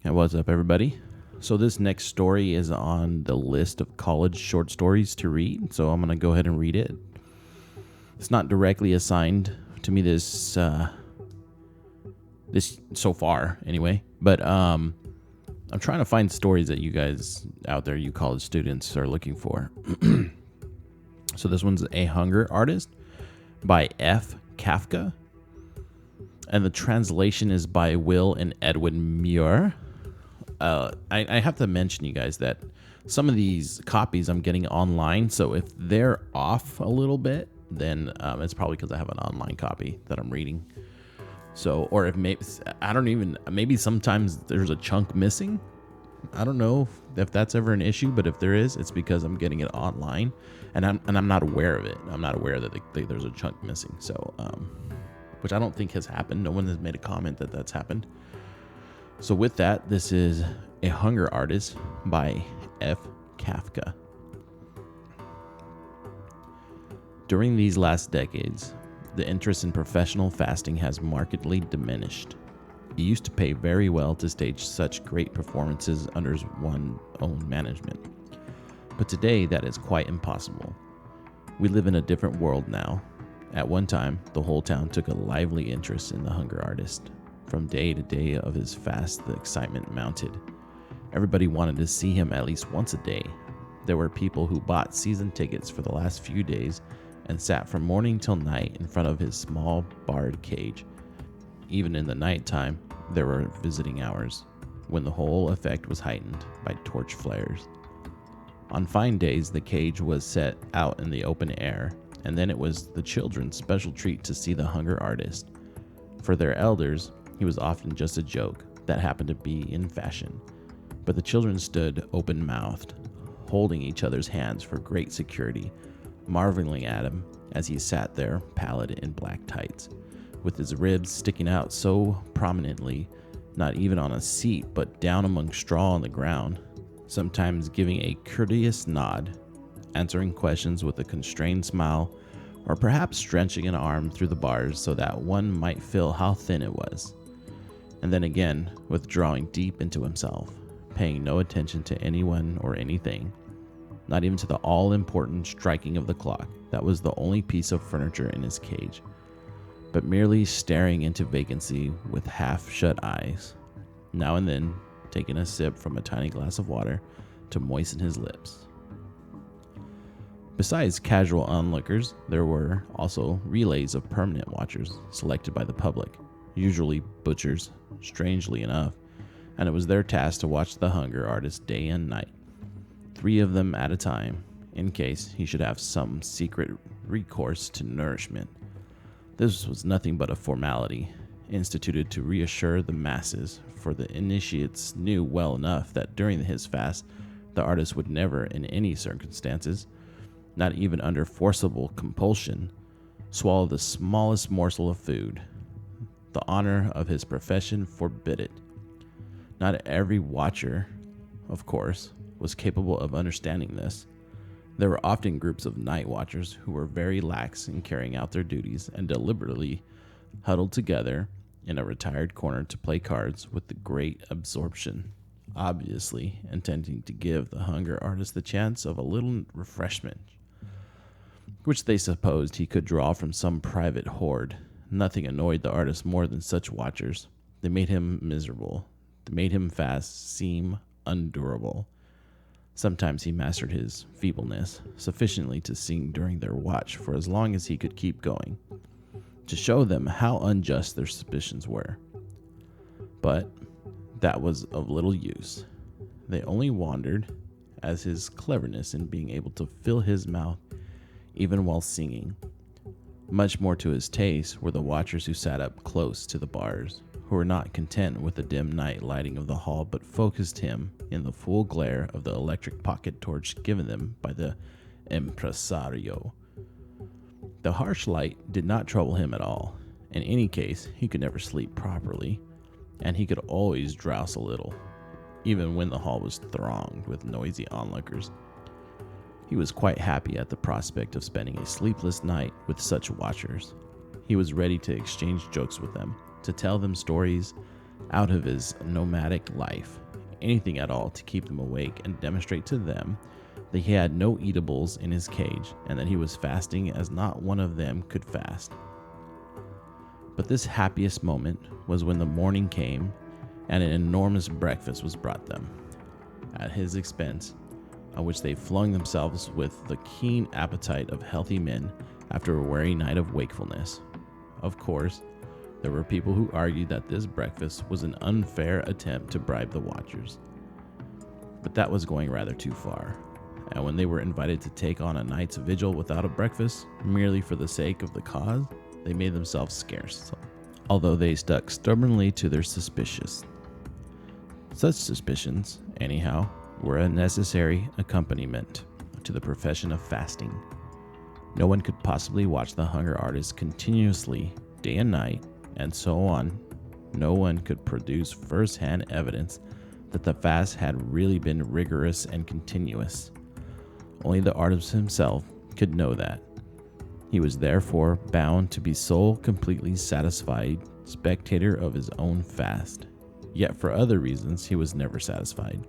Hey, what's up, everybody? So this next story is on the list of college short stories to read, so I'm going to go ahead and read it. It's not directly assigned to me this so far anyway, but I'm trying to find stories that you guys out there, you college students, are looking for. So this one's A Hunger Artist by F Kafka, and the translation is by Will and Edwin Muir. I have to mention, you guys, that some of these copies I'm getting online, so if they're off a little bit, then it's probably because I have an online copy that I'm reading. So, or if maybe sometimes there's a chunk missing. I don't know if that's ever an issue, but if there is, it's because I'm getting it online, and I'm not aware of it. I'm not aware that there's a chunk missing. So, which I don't think has happened. No one has made a comment that that's happened. So with that, this is A Hunger Artist by F Kafka. During these last decades, the interest in professional fasting has markedly diminished. It used to pay very well to stage such great performances under one's own management. But today, that is quite impossible. We live in a different world now. At one time, the whole town took a lively interest in the hunger artist. From day to day of his fast, the excitement mounted. Everybody wanted to see him at least once a day. There were people who bought season tickets for the last few days and sat from morning till night in front of his small barred cage. Even in the nighttime, there were visiting hours, when the whole effect was heightened by torch flares. On fine days, the cage was set out in the open air, and then it was the children's special treat to see the hunger artist. For their elders, he was often just a joke that happened to be in fashion, but the children stood open-mouthed, holding each other's hands for great security, marveling at him as he sat there, pallid in black tights, with his ribs sticking out so prominently, not even on a seat, but down among straw on the ground, sometimes giving a courteous nod, answering questions with a constrained smile, or perhaps stretching an arm through the bars so that one might feel how thin it was. And then again, withdrawing deep into himself, paying no attention to anyone or anything, not even to the all-important striking of the clock that was the only piece of furniture in his cage, but merely staring into vacancy with half-shut eyes, now and then taking a sip from a tiny glass of water to moisten his lips. Besides casual onlookers, there were also relays of permanent watchers selected by the public, usually butchers, strangely enough, and it was their task to watch the hunger artist day and night, 3 of them at a time, in case he should have some secret recourse to nourishment. This was nothing but a formality, instituted to reassure the masses, for the initiates knew well enough that during his fast, the artist would never, in any circumstances, not even under forcible compulsion, swallow the smallest morsel of food. The honor of his profession forbid it. Not every watcher, of course, was capable of understanding this. There were often groups of night watchers who were very lax in carrying out their duties and deliberately huddled together in a retired corner to play cards with the great absorption, obviously intending to give the hunger artist the chance of a little refreshment, which they supposed he could draw from some private hoard. Nothing annoyed the artist more than such watchers. They made him miserable. They made him fast seem undurable. Sometimes he mastered his feebleness sufficiently to sing during their watch for as long as he could keep going, to show them how unjust their suspicions were. But that was of little use. They only wondered at his cleverness in being able to fill his mouth even while singing. Much more to his taste were the watchers who sat up close to the bars, who were not content with the dim night lighting of the hall, but focused him in the full glare of the electric pocket torch given them by the impresario. The harsh light did not trouble him at all. In any case, he could never sleep properly, and he could always drowse a little, even when the hall was thronged with noisy onlookers. He was quite happy at the prospect of spending a sleepless night with such watchers. He was ready to exchange jokes with them, to tell them stories, out of his nomadic life, anything at all to keep them awake and demonstrate to them that he had no eatables in his cage and that he was fasting as not one of them could fast. But this happiest moment was when the morning came and an enormous breakfast was brought them, at his expense, on which they flung themselves with the keen appetite of healthy men after a weary night of wakefulness. Of course, there were people who argued that this breakfast was an unfair attempt to bribe the watchers. But that was going rather too far, and when they were invited to take on a night's vigil without a breakfast, merely for the sake of the cause, they made themselves scarce, although they stuck stubbornly to their suspicions. Such suspicions, anyhow, were a necessary accompaniment to the profession of fasting. No one could possibly watch the hunger artist continuously, day and night, and so on. No one could produce first-hand evidence that the fast had really been rigorous and continuous. Only the artist himself could know that. He was therefore bound to be sole completely satisfied spectator of his own fast. Yet for other reasons he was never satisfied.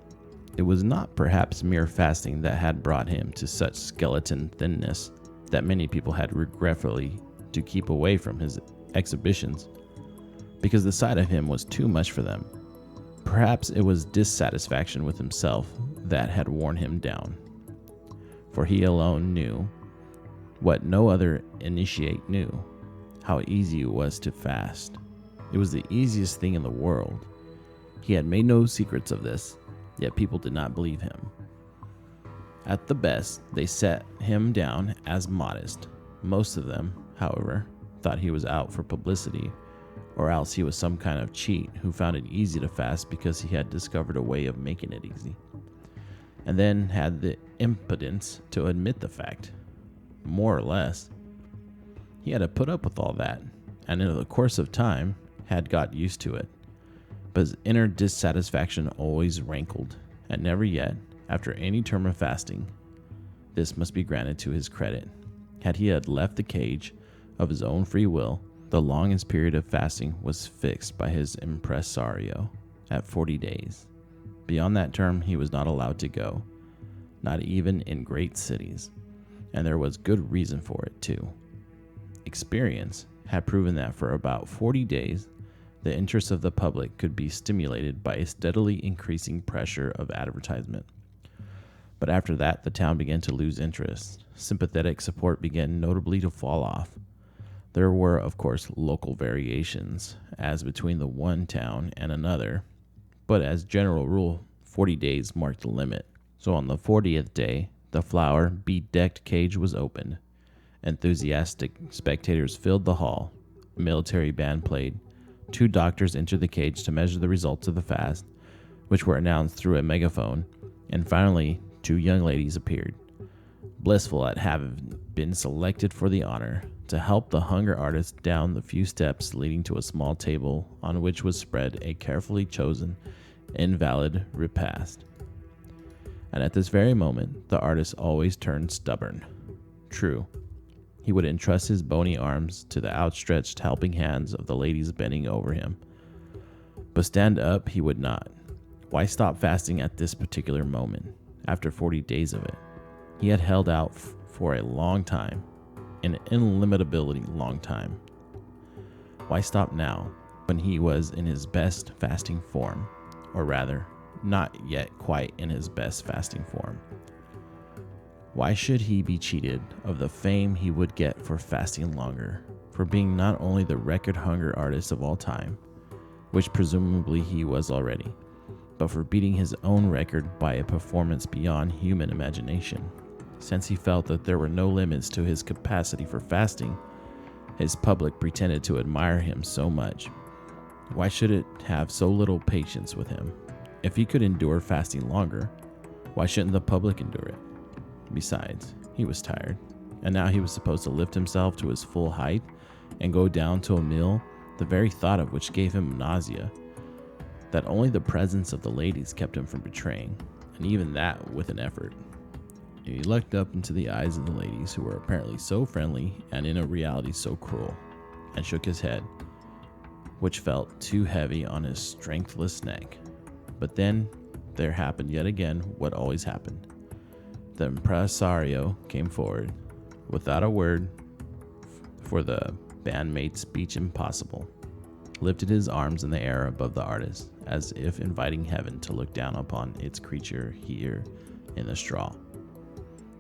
It was not perhaps mere fasting that had brought him to such skeleton thinness that many people had regretfully to keep away from his exhibitions, because the sight of him was too much for them. Perhaps it was dissatisfaction with himself that had worn him down, for he alone knew, what no other initiate knew, how easy it was to fast. It was the easiest thing in the world. He had made no secrets of this, yet people did not believe him. At the best, they set him down as modest. Most of them, however, thought he was out for publicity, or else he was some kind of cheat who found it easy to fast because he had discovered a way of making it easy, and then had the impudence to admit the fact. More or less, he had to put up with all that, and in the course of time had got used to it. But his inner dissatisfaction always rankled, and never yet, after any term of fasting, this must be granted to his credit, had he left the cage of his own free will. The longest period of fasting was fixed by his impresario at 40 days. Beyond that term he was not allowed to go, not even in great cities, and there was good reason for it too. Experience had proven that for about 40 days the interest of the public could be stimulated by a steadily increasing pressure of advertisement. But after that, the town began to lose interest. Sympathetic support began notably to fall off. There were, of course, local variations, as between the one town and another, but as general rule, 40 days marked the limit. So on the 40th day, the flower-bedecked cage was opened. Enthusiastic spectators filled the hall. A military band played. 2 doctors entered the cage to measure the results of the fast, which were announced through a megaphone, and finally 2 young ladies appeared, blissful at having been selected for the honor, to help the hunger artist down the few steps leading to a small table on which was spread a carefully chosen, invalid repast. And at this very moment, the artist always turned stubborn. True, he would entrust his bony arms to the outstretched helping hands of the ladies bending over him, but stand up he would not. Why stop fasting at this particular moment, after 40 days of it? He had held out for a long time, an illimitability long time. Why stop now, when he was in his best fasting form, or rather, not yet quite in his best fasting form? Why should he be cheated of the fame he would get for fasting longer, for being not only the record hunger artist of all time, which presumably he was already, but for beating his own record by a performance beyond human imagination? Since he felt that there were no limits to his capacity for fasting, his public pretended to admire him so much. Why should it have so little patience with him? If he could endure fasting longer, why shouldn't the public endure it? Besides, he was tired, and now he was supposed to lift himself to his full height and go down to a meal, the very thought of which gave him nausea, that only the presence of the ladies kept him from betraying, and even that with an effort. He looked up into the eyes of the ladies, who were apparently so friendly and in a reality so cruel, and shook his head. which felt too heavy on his strengthless neck. But then there happened yet again what always happened. The impresario came forward, without a word for the band made speech impossible, lifted his arms in the air above the artist, as if inviting heaven to look down upon its creature here in the straw.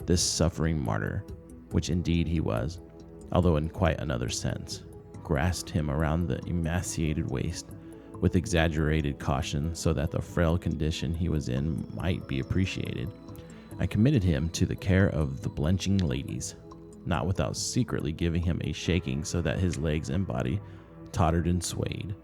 This suffering martyr, which indeed he was, although in quite another sense, grasped him around the emaciated waist with exaggerated caution so that the frail condition he was in might be appreciated, and committed him to the care of the blenching ladies, not without secretly giving him a shaking so that his legs and body tottered and swayed.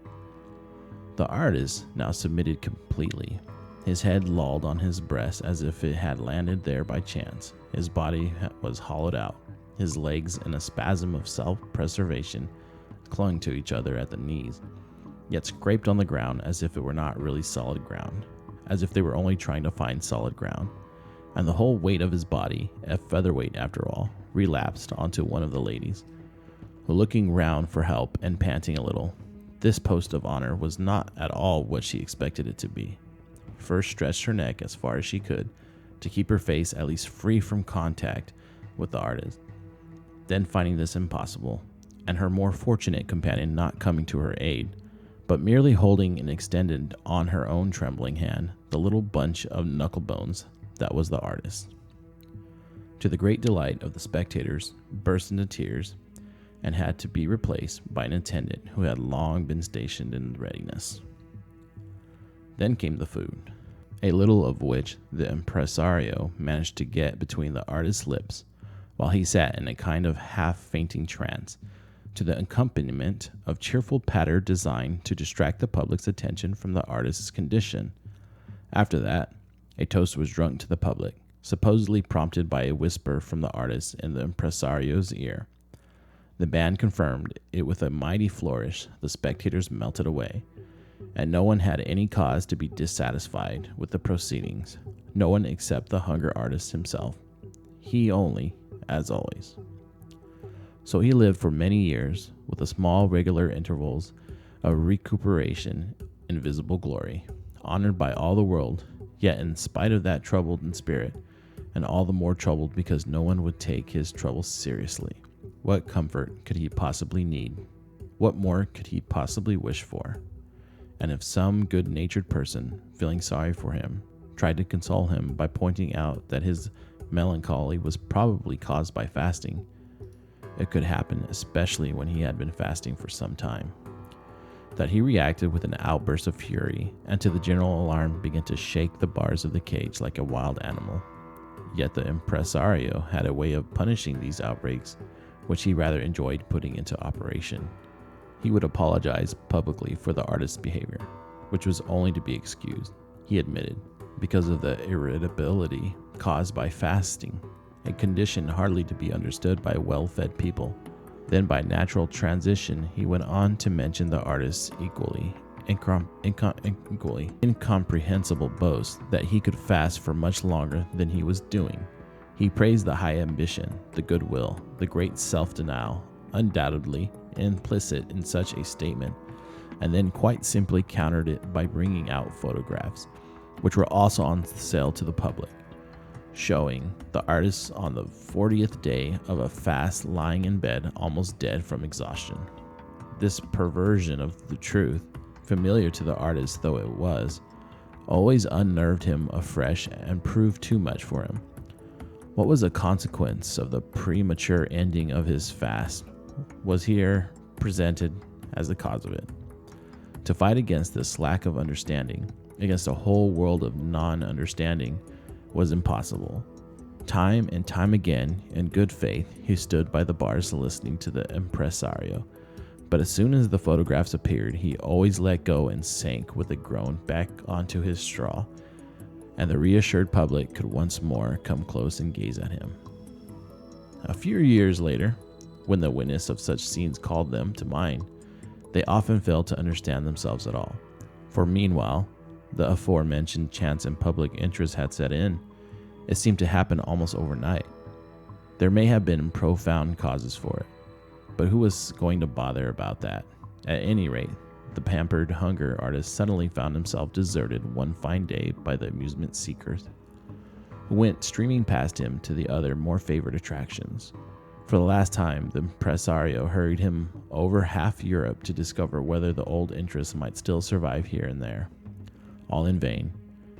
The artist now submitted completely. His head lolled on his breast as if it had landed there by chance. His body was hollowed out. His legs, in a spasm of self-preservation, clung to each other at the knees, yet scraped on the ground as if it were not really solid ground, as if they were only trying to find solid ground. And the whole weight of his body, a featherweight after all, relapsed onto one of the ladies, who, looking round for help and panting a little, this post of honor was not at all what she expected it to be, first stretched her neck as far as she could to keep her face at least free from contact with the artist. Then, finding this impossible, and her more fortunate companion not coming to her aid, but merely holding and extended on her own trembling hand the little bunch of knuckle bones that was the artist, to the great delight of the spectators, burst into tears and had to be replaced by an attendant who had long been stationed in readiness. Then came the food, a little of which the impresario managed to get between the artist's lips while he sat in a kind of half-fainting trance, to the accompaniment of cheerful patter designed to distract the public's attention from the artist's condition. After that, a toast was drunk to the public, supposedly prompted by a whisper from the artist in the impresario's ear. The band confirmed it with a mighty flourish. The spectators melted away, and no one had any cause to be dissatisfied with the proceedings. No one except the hunger artist himself. He only, as always. So he lived for many years, with a small regular intervals of recuperation in visible glory, honored by all the world, yet in spite of that troubled in spirit, and all the more troubled because no one would take his troubles seriously. What comfort could he possibly need? What more could he possibly wish for? And if some good-natured person, feeling sorry for him, tried to console him by pointing out that his melancholy was probably caused by fasting, it could happen, especially when he had been fasting for some time, that he reacted with an outburst of fury, and to the general alarm began to shake the bars of the cage like a wild animal. Yet the impresario had a way of punishing these outbreaks, which he rather enjoyed putting into operation. He would apologize publicly for the artist's behavior, which was only to be excused, he admitted, because of the irritability caused by fasting, a condition hardly to be understood by well-fed people. Then by natural transition, he went on to mention the artist's equally incomprehensible boast that he could fast for much longer than he was doing. He praised the high ambition, the goodwill, the great self-denial, undoubtedly implicit in such a statement, and then quite simply countered it by bringing out photographs, which were also on sale to the public, showing the artist on the 40th day of a fast lying in bed almost dead from exhaustion. This perversion of the truth, familiar to the artist though it was, always unnerved him afresh and proved too much for him. What was the consequence of the premature ending of his fast was here presented as the cause of it. To fight against this lack of understanding, against a whole world of non-understanding, was impossible. Time and time again, in good faith, he stood by the bars listening to the impresario. But as soon as the photographs appeared, he always let go and sank with a groan back onto his straw, and the reassured public could once more come close and gaze at him. A few years later, when the witness of such scenes called them to mind, they often failed to understand themselves at all. For meanwhile, the aforementioned chance and public interest had set in. It seemed to happen almost overnight. There may have been profound causes for it, but who was going to bother about that? At any rate, the pampered hunger artist suddenly found himself deserted one fine day by the amusement seekers, who went streaming past him to the other more favored attractions. For the last time, the impresario hurried him over half Europe to discover whether the old interests might still survive here and there. All in vain.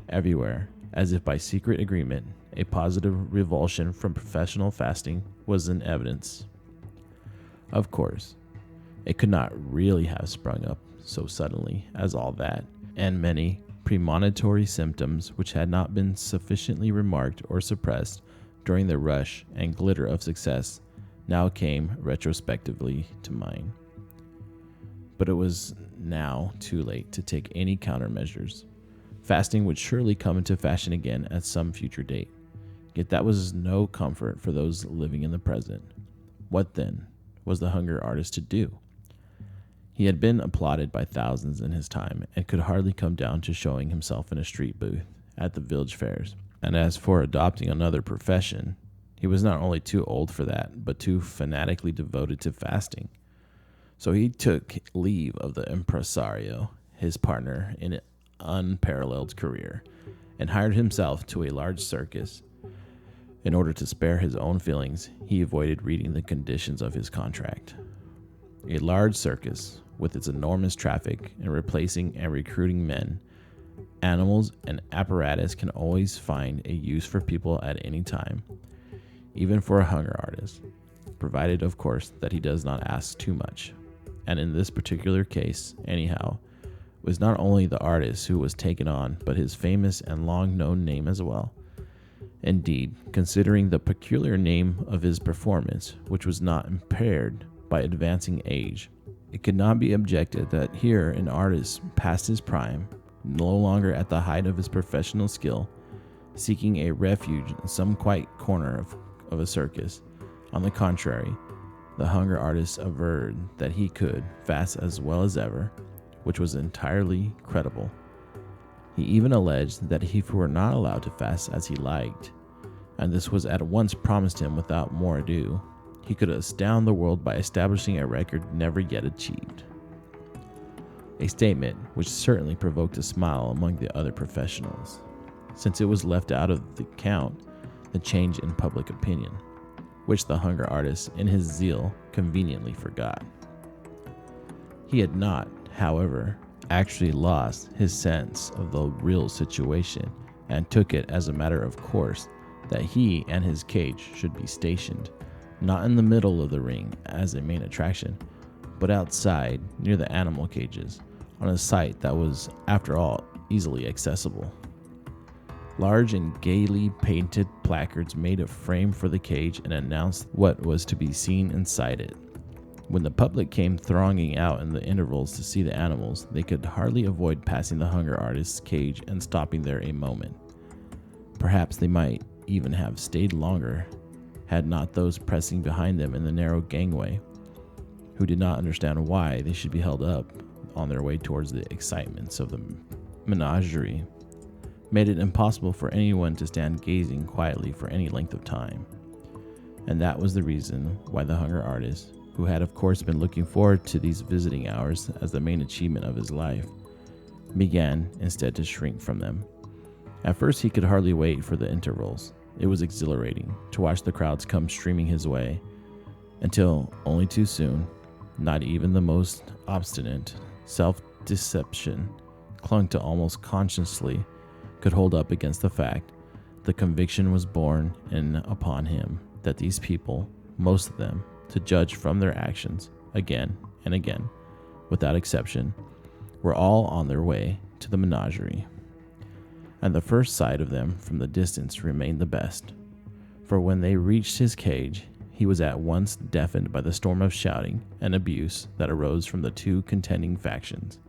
Everywhere, as if by secret agreement, a positive revulsion from professional fasting was in evidence. Of course, it could not really have sprung up so suddenly as all that, and many premonitory symptoms which had not been sufficiently remarked or suppressed during the rush and glitter of success now came retrospectively to mind. But it was now too late to take any countermeasures. Fasting would surely come into fashion again at some future date. Yet that was no comfort for those living in the present. What then was the hunger artist to do? He had been applauded by thousands in his time and could hardly come down to showing himself in a street booth at the village fairs. And as for adopting another profession, he was not only too old for that, but too fanatically devoted to fasting. So he took leave of the impresario, his partner in an unparalleled career, and hired himself to a large circus. In order to spare his own feelings, he avoided reading the conditions of his contract. A large circus, with its enormous traffic and replacing and recruiting men, animals, and apparatus, can always find a use for people at any time, even for a hunger artist, provided, of course, that he does not ask too much. And in this particular case, anyhow, it was not only the artist who was taken on, but his famous and long-known name as well. Indeed, considering the peculiar name of his performance, which was not impaired by advancing age, it could not be objected that here an artist past his prime, no longer at the height of his professional skill, seeking a refuge in some quiet corner of a circus. On the contrary, the hunger artist averred that he could fast as well as ever, which was entirely credible. He even alleged that if he were not allowed to fast as he liked, and this was at once promised him without more ado, he could astound the world by establishing a record never yet achieved. A statement which certainly provoked a smile among the other professionals, since it was left out of the count the change in public opinion, which the hunger artist in his zeal conveniently forgot. He had not, however, actually lost his sense of the real situation, and took it as a matter of course that he and his cage should be stationed, not in the middle of the ring as a main attraction, but outside near the animal cages, on a site that was, after all, easily accessible. Large and gaily painted placards made a frame for the cage and announced what was to be seen inside it. When the public came thronging out in the intervals to see the animals, they could hardly avoid passing the hunger artist's cage and stopping there a moment. Perhaps they might even have stayed longer, had not those pressing behind them in the narrow gangway, who did not understand why they should be held up on their way towards the excitements of the menagerie, made it impossible for anyone to stand gazing quietly for any length of time. And that was the reason why the hunger artist, who had of course been looking forward to these visiting hours as the main achievement of his life, began instead to shrink from them. At first he could hardly wait for the intervals. It was exhilarating to watch the crowds come streaming his way, until only too soon, not even the most obstinate self-deception clung to almost consciously could hold up against the fact. The conviction was borne in upon him that these people, most of them, to judge from their actions, again and again, without exception, were all on their way to the menagerie. And the first sight of them from the distance remained the best, for when they reached his cage, he was at once deafened by the storm of shouting and abuse that arose from the two contending factions,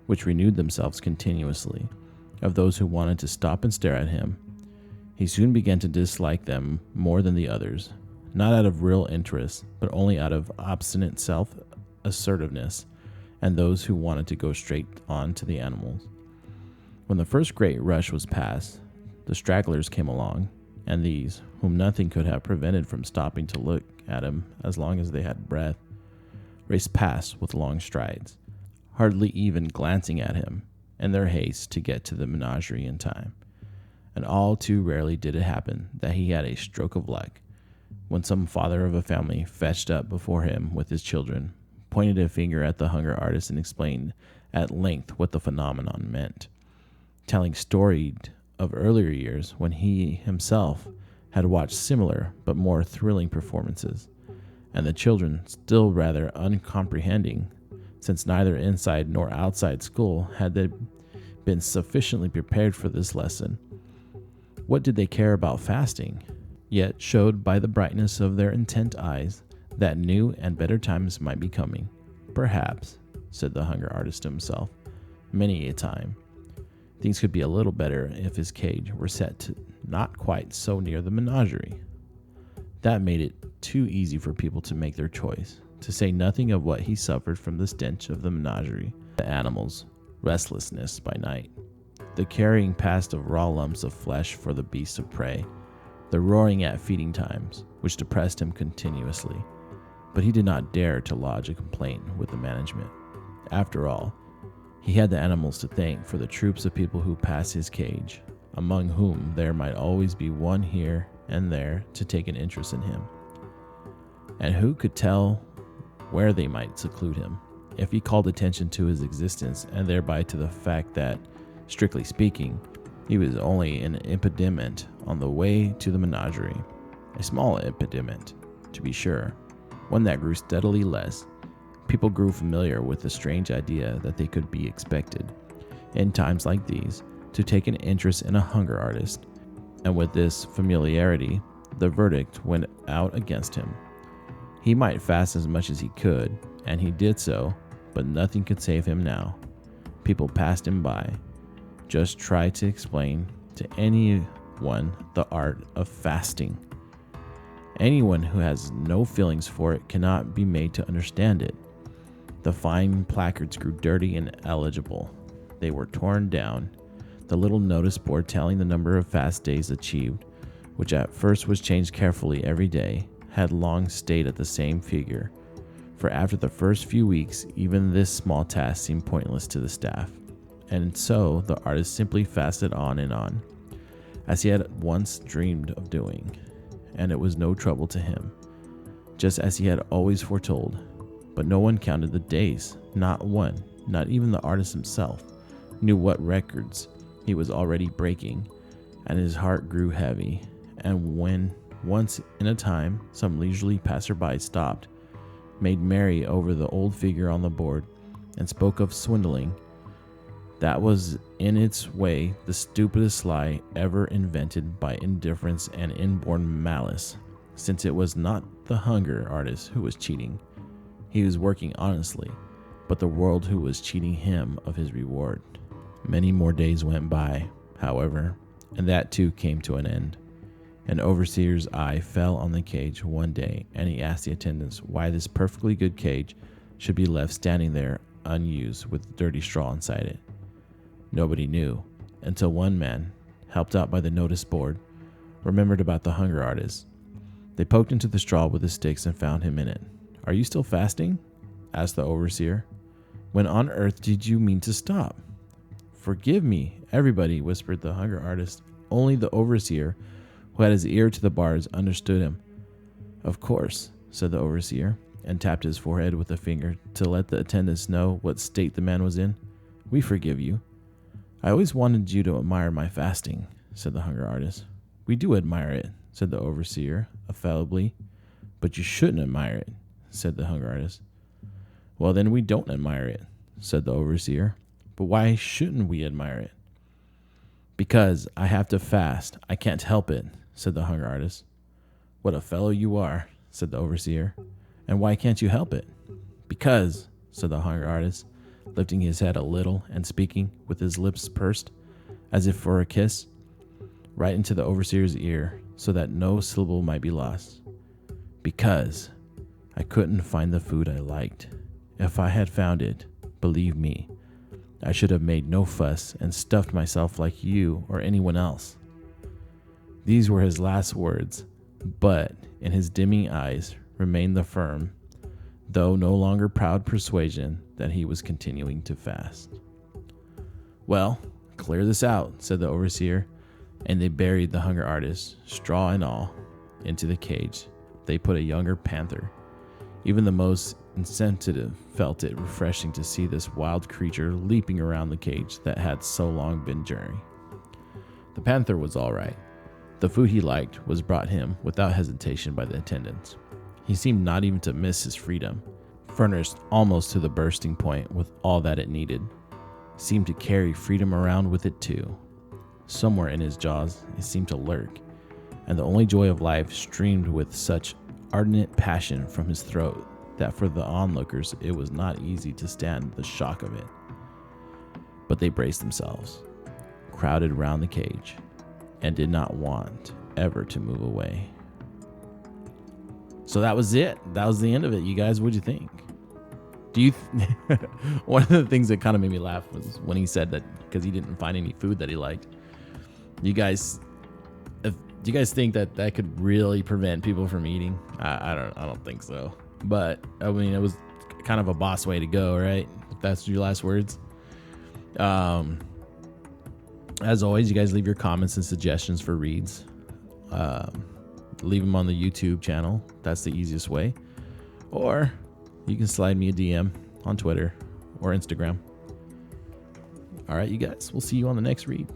which renewed themselves continuously, of those who wanted to stop and stare at him. He soon began to dislike them more than the others, not out of real interest, but only out of obstinate self-assertiveness, and those who wanted to go straight on to the animals. When the first great rush was past, the stragglers came along, and these, whom nothing could have prevented from stopping to look at him as long as they had breath, raced past with long strides, hardly even glancing at him, in their haste to get to the menagerie in time. And all too rarely did it happen that he had a stroke of luck, when some father of a family fetched up before him with his children, pointed a finger at the hunger artist, and explained at length what the phenomenon meant, telling storied of earlier years when he himself had watched similar but more thrilling performances, and the children, still rather uncomprehending, since neither inside nor outside school had they been sufficiently prepared for this lesson. What did they care about fasting? Yet showed by the brightness of their intent eyes that new and better times might be coming. Perhaps, said the hunger artist to himself, many a time, things could be a little better if his cage were set to not quite so near the menagerie. That made it too easy for people to make their choice, to say nothing of what he suffered from the stench of the menagerie, the animals' restlessness by night, the carrying past of raw lumps of flesh for the beasts of prey, the roaring at feeding times, which depressed him continuously. But he did not dare to lodge a complaint with the management. After all, he had the animals to thank for the troops of people who passed his cage, among whom there might always be one here and there to take an interest in him. And who could tell where they might seclude him, if he called attention to his existence and thereby to the fact that, strictly speaking, he was only an impediment on the way to the menagerie. A small impediment, to be sure, one that grew steadily less. People grew familiar with the strange idea that they could be expected, in times like these, to take an interest in a hunger artist, and with this familiarity, the verdict went out against him. He might fast as much as he could, and he did so, but nothing could save him now. People passed him by. Just try to explain to anyone the art of fasting. Anyone who has no feelings for it cannot be made to understand it. The fine placards grew dirty and illegible. They were torn down. The little notice board telling the number of fast days achieved, which at first was changed carefully every day, had long stayed at the same figure, for after the first few weeks, even this small task seemed pointless to the staff. And so the artist simply fasted on and on, as he had once dreamed of doing, and it was no trouble to him, just as he had always foretold. But no one counted the days, not one, not even the artist himself, knew what records he was already breaking, and his heart grew heavy. And when once in a time some leisurely passerby stopped, made merry over the old figure on the board, and spoke of swindling, that was in its way the stupidest lie ever invented by indifference and inborn malice, since it was not the hunger artist who was cheating. He was working honestly, but the world who was cheating him of his reward. Many more days went by, however, and that too came to an end. An overseer's eye fell on the cage one day, and he asked the attendants why this perfectly good cage should be left standing there unused with dirty straw inside it. Nobody knew, until one man, helped out by the notice board, remembered about the hunger artist. They poked into the straw with the sticks and found him in it. "Are you still fasting?" asked the overseer. "When on earth did you mean to stop?" "Forgive me, everybody," whispered the hunger artist. Only the overseer, who had his ear to the bars, understood him. "Of course," said the overseer, and tapped his forehead with a finger to let the attendants know what state the man was in. "We forgive you." "I always wanted you to admire my fasting," said the hunger artist. "We do admire it," said the overseer, affably. "But you shouldn't admire it," said the hunger artist. "Well, then we don't admire it," said the overseer. "But why shouldn't we admire it?" "Because I have to fast. I can't help it," said the hunger artist. "What a fellow you are," said the overseer. "And why can't you help it?" "Because," said the hunger artist, lifting his head a little and speaking with his lips pursed, as if for a kiss, right into the overseer's ear, so that no syllable might be lost. "Because I couldn't find the food I liked. If I had found it, believe me, I should have made no fuss and stuffed myself like you or anyone else." These were his last words, but in his dimming eyes remained the firm, though no longer proud persuasion that he was continuing to fast. Well, clear this out, said the overseer, and they buried the hunger artist, straw and all, into the cage. They put a younger panther. Even the most insensitive felt it refreshing to see this wild creature leaping around the cage that had so long been jury. The panther was all right. The food he liked was brought him without hesitation by the attendants. He seemed not even to miss his freedom, furnished almost to the bursting point with all that it needed. Seemed to carry freedom around with it too. Somewhere in his jaws it seemed to lurk, and the only joy of life streamed with such ardent passion from his throat that for the onlookers it was not easy to stand the shock of it. But they braced themselves, crowded round the cage, and did not want ever to move away. So that was it. That was the end of it. You guys, what'd you think? One of the things that kind of made me laugh was when he said that because he didn't find any food that he liked. Do you guys think that that could really prevent people from eating? I don't think so. But I mean, it was kind of a boss way to go, right? If that's your last words. As always, you guys leave your comments and suggestions for reads. Leave them on the YouTube channel. That's the easiest way. Or you can slide me a DM on Twitter or Instagram. All right, you guys. We'll see you on the next read.